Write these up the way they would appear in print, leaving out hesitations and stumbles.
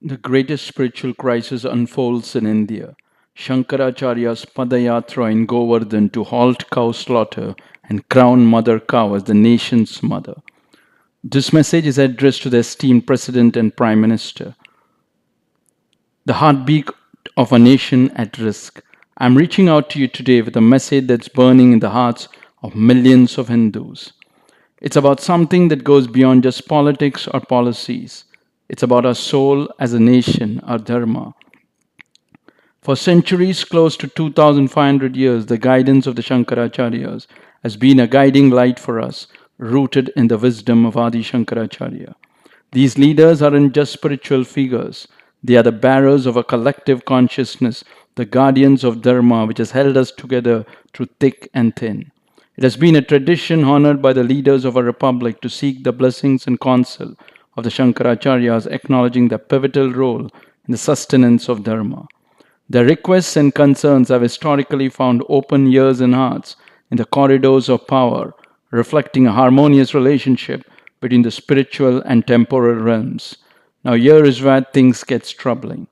The greatest spiritual crisis unfolds in India. Shankaracharya's Padayatra in Govardhan to halt cow slaughter and crown Mother Cow as the nation's mother. This message is addressed to the esteemed President and Prime Minister, the heartbeat of a nation at risk. I'm reaching out to you today with a message that's burning in the hearts of millions of Hindus. It's about something that goes beyond just politics or policies. It's about our soul as a nation, our Dharma. For centuries, close to 2500 years, the guidance of the Shankaracharyas has been a guiding light for us, rooted in the wisdom of Adi Shankaracharya. These leaders aren't just spiritual figures, they are the bearers of a collective consciousness, the guardians of Dharma, which has held us together through thick and thin. It has been a tradition honored by the leaders of our republic to seek the blessings and counsel of the Shankaracharyas, acknowledging their pivotal role in the sustenance of Dharma. Their requests and concerns have historically found open ears and hearts in the corridors of power, reflecting a harmonious relationship between the spiritual and temporal realms. Now, here is where things get troubling.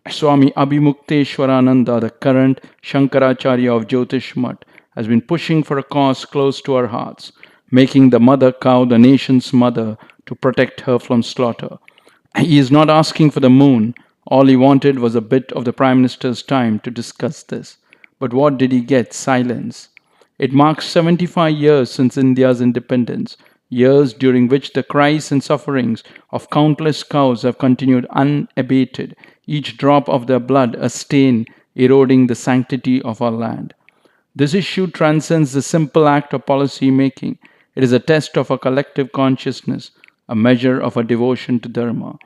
Swami Abhimukteswarananda, the current Shankaracharya of Jyotish Mutt, has been pushing for a cause close to our hearts, making the mother cow the nation's mother to protect her from slaughter. He is not asking for the moon. All he wanted was a bit of the Prime Minister's time to discuss this. But what did he get? Silence. It marks 75 years since India's independence, years during which the cries and sufferings of countless cows have continued unabated, each drop of their blood a stain eroding the sanctity of our land. This issue transcends the simple act of policy making. It is a test of a collective consciousness, a measure of a devotion to Dharma.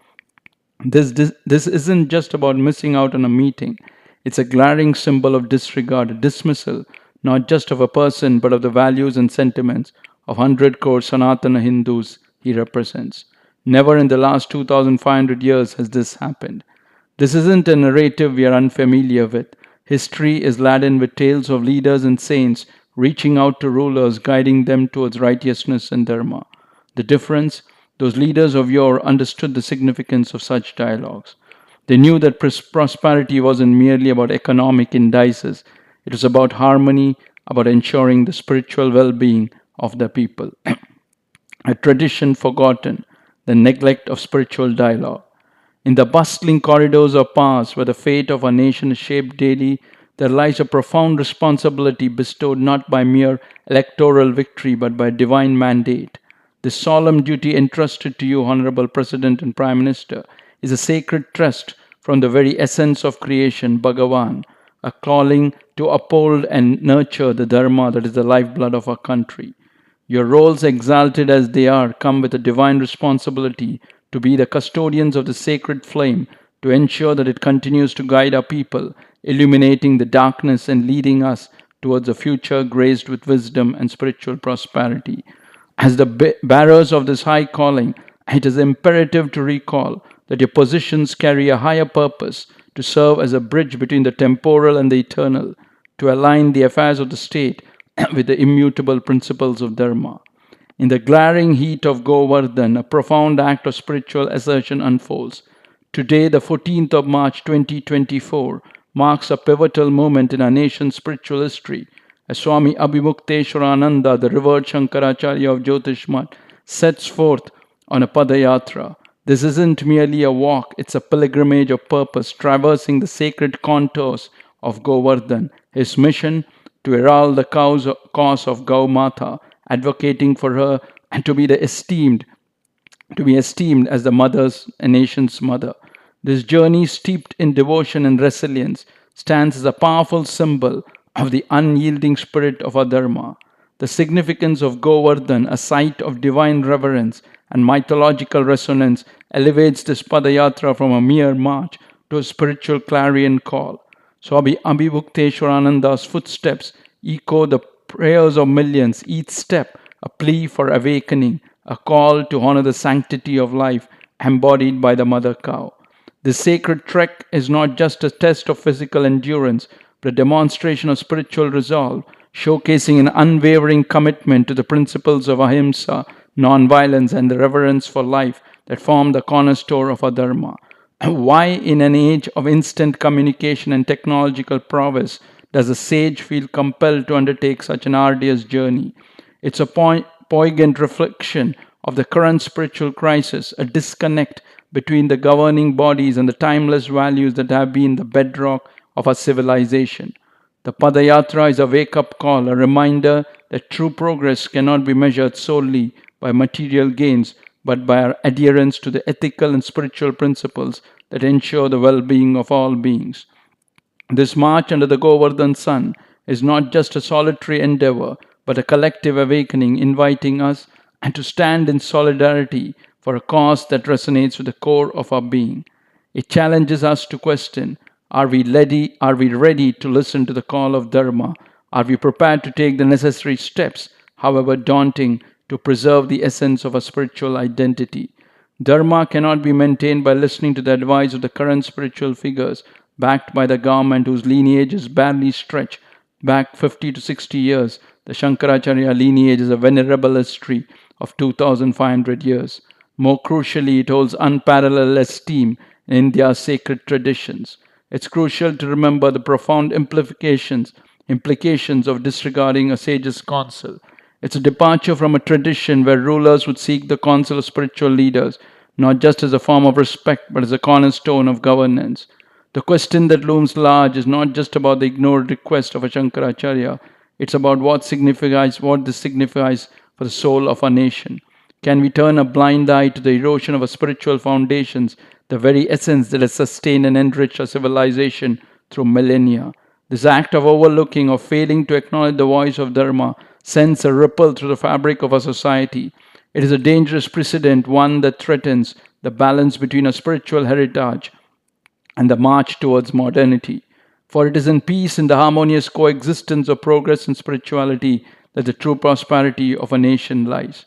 This isn't just about missing out on a meeting. It's a glaring symbol of disregard, a dismissal, not just of a person, but of the values and sentiments of 100 crore Sanatana Hindus he represents. Never in the last 2500 years has this happened. This isn't a narrative we are unfamiliar with. History is laden with tales of leaders and saints reaching out to rulers, guiding them towards righteousness and dharma. The difference? Those leaders of yore understood the significance of such dialogues. They knew that prosperity wasn't merely about economic indices, it was about harmony, about ensuring the spiritual well being of the people. A tradition forgotten, the neglect of spiritual dialogue. In the bustling corridors of powers where the fate of our nation is shaped daily, there lies a profound responsibility bestowed not by mere electoral victory but by divine mandate. This solemn duty entrusted to you, Honorable President and Prime Minister, is a sacred trust from the very essence of creation, Bhagavan, a calling to uphold and nurture the Dharma that is the lifeblood of our country. Your roles, exalted as they are, come with a divine responsibility to be the custodians of the sacred flame, to ensure that it continues to guide our people, illuminating the darkness and leading us towards a future graced with wisdom and spiritual prosperity. As the bearers of this high calling, it is imperative to recall that your positions carry a higher purpose to serve as a bridge between the temporal and the eternal, to align the affairs of the state with the immutable principles of Dharma. In the glaring heat of Govardhan, a profound act of spiritual assertion unfolds. Today, the 14th of March 2024, marks a pivotal moment in our nation's spiritual history as Swami Abhimukteswarananda, the revered Shankaracharya of Jyotish Mutt, sets forth on a Padayatra. This isn't merely a walk, it's a pilgrimage of purpose, traversing the sacred contours of Govardhan. His mission to herald the cause of Gau Mata, advocating for her and to be esteemed as the mother's, a nation's mother. This journey, steeped in devotion and resilience, stands as a powerful symbol of the unyielding spirit of our Dharma. The significance of Govardhan, a site of divine reverence and mythological resonance, elevates this Padayatra from a mere march to a spiritual clarion call. Swami Abhimukteswarananda's footsteps echo the prayers of millions, each step a plea for awakening, a call to honor the sanctity of life embodied by the mother cow. This sacred trek is not just a test of physical endurance, but a demonstration of spiritual resolve, showcasing an unwavering commitment to the principles of ahimsa, non-violence, and the reverence for life that form the cornerstone of our Dharma. Why, in an age of instant communication and technological prowess, does a sage feel compelled to undertake such an arduous journey? It's a poignant reflection of the current spiritual crisis, a disconnect between the governing bodies and the timeless values that have been the bedrock of our civilization. The Padayatra is a wake up call, a reminder that true progress cannot be measured solely by material gains, but by our adherence to the ethical and spiritual principles that ensure the well being of all beings. This march under the Govardhan sun is not just a solitary endeavor, but a collective awakening inviting us and to stand in solidarity for a cause that resonates with the core of our being. It challenges us to question, are we ready to listen to the call of Dharma? Are we prepared to take the necessary steps, however daunting, to preserve the essence of a spiritual identity? Dharma cannot be maintained by listening to the advice of the current spiritual figures backed by the government whose lineages barely stretch back 50 to 60 years. The Shankaracharya lineage is a venerable history of 2500 years. More crucially, it holds unparalleled esteem in India's sacred traditions. It's crucial to remember the profound implications of disregarding a sage's counsel. It's a departure from a tradition where rulers would seek the counsel of spiritual leaders, not just as a form of respect, but as a cornerstone of governance. The question that looms large is not just about the ignored request of a Shankaracharya, it's about what this signifies for the soul of our nation. Can we turn a blind eye to the erosion of our spiritual foundations, the very essence that has sustained and enriched our civilization through millennia? This act of overlooking or failing to acknowledge the voice of Dharma sends a ripple through the fabric of our society. It is a dangerous precedent, one that threatens the balance between a spiritual heritage and the march towards modernity. For it is in peace, in the harmonious coexistence of progress and spirituality, that the true prosperity of a nation lies.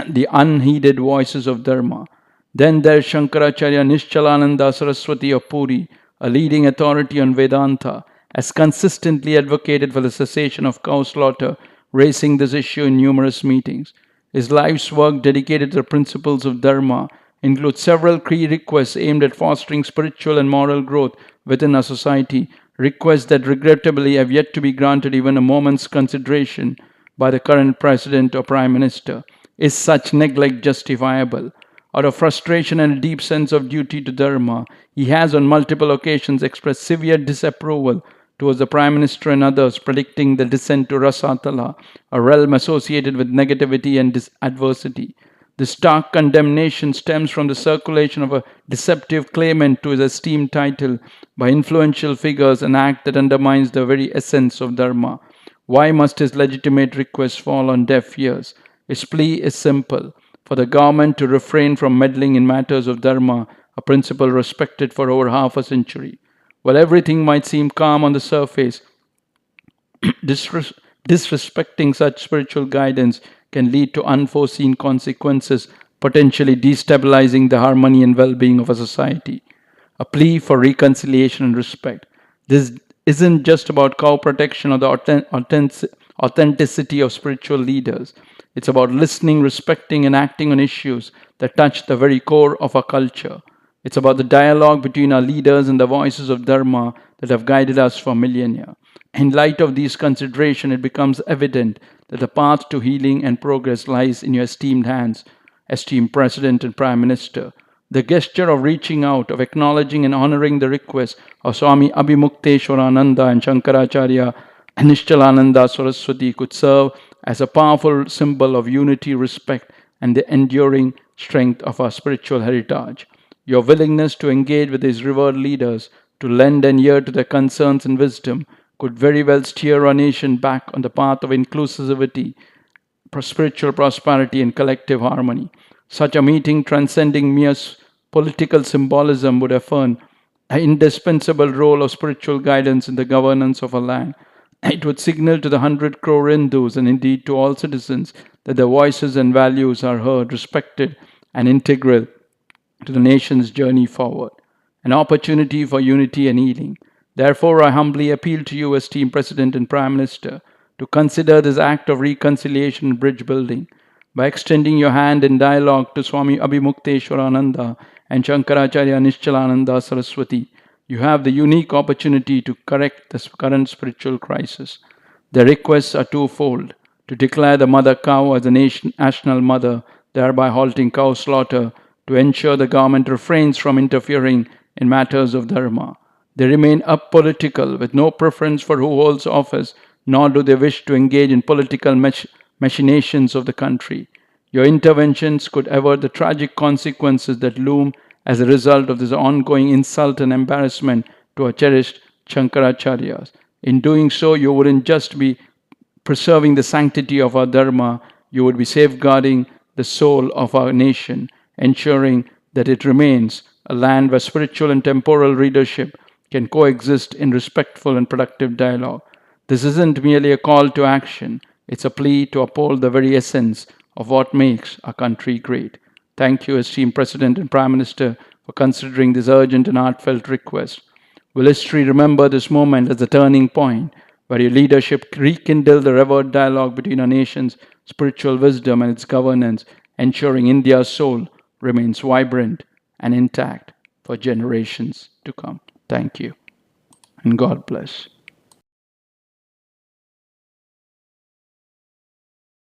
The unheeded voices of Dharma. Then there's Shankaracharya Nishchalananda Saraswati of Puri, a leading authority on Vedanta, has consistently advocated for the cessation of cow slaughter, raising this issue in numerous meetings. His life's work dedicated to the principles of Dharma includes several key requests aimed at fostering spiritual and moral growth within our society, requests that regrettably have yet to be granted even a moment's consideration by the current president or prime minister. Is such neglect justifiable? Out of frustration and a deep sense of duty to Dharma, he has on multiple occasions expressed severe disapproval towards the Prime Minister and others, predicting the descent to Rasatala, a realm associated with negativity and adversity. This stark condemnation stems from the circulation of a deceptive claimant to his esteemed title by influential figures, an act that undermines the very essence of Dharma. Why must his legitimate request fall on deaf ears? His plea is simple: for the government to refrain from meddling in matters of Dharma, a principle respected for over half a century. While everything might seem calm on the surface, disrespecting such spiritual guidance can lead to unforeseen consequences, potentially destabilizing the harmony and well being of a society. A plea for reconciliation and respect. This isn't just about cow protection or the authenticity of spiritual leaders. It's about listening, respecting, and acting on issues that touch the very core of our culture. It's about the dialogue between our leaders and the voices of Dharma that have guided us for millennia. In light of these considerations, it becomes evident that the path to healing and progress lies in your esteemed hands, esteemed President and Prime Minister. The gesture of reaching out, of acknowledging and honoring the request of Swami Abhimukteswarananda and Shankaracharya and Nishchalananda Saraswati could serve as a powerful symbol of unity, respect, and the enduring strength of our spiritual heritage. Your willingness to engage with these revered leaders, to lend an ear to their concerns and wisdom, could very well steer our nation back on the path of inclusivity, spiritual prosperity, and collective harmony. Such a meeting, transcending mere political symbolism, would affirm an indispensable role of spiritual guidance in the governance of a land. It would signal to the 100 crore Hindus and indeed to all citizens that their voices and values are heard, respected, and integral to the nation's journey forward. An opportunity for unity and healing. Therefore, I humbly appeal to you, esteemed President and Prime Minister, to consider this act of reconciliation and bridge building by extending your hand in dialogue to Swami Abhimukteswarananda and Shankaracharya Nishchalananda Saraswati, you have the unique opportunity to correct this current spiritual crisis. The requests are twofold: to declare the mother cow as a national mother, thereby halting cow slaughter, to ensure the government refrains from interfering in matters of Dharma. They remain apolitical, with no preference for who holds office, nor do they wish to engage in political machinations of the country. Your interventions could avert the tragic consequences that loom as a result of this ongoing insult and embarrassment to our cherished Shankaracharyas. In doing so, you wouldn't just be preserving the sanctity of our Dharma, you would be safeguarding the soul of our nation, ensuring that it remains a land where spiritual and temporal leadership can coexist in respectful and productive dialogue. This isn't merely a call to action, it's a plea to uphold the very essence of what makes our country great. Thank you, esteemed President and Prime Minister, for considering this urgent and heartfelt request. Will history remember this moment as a turning point where your leadership rekindled the revered dialogue between our nation's spiritual wisdom and its governance, ensuring India's soul remains vibrant and intact for generations to come? Thank you, and God bless.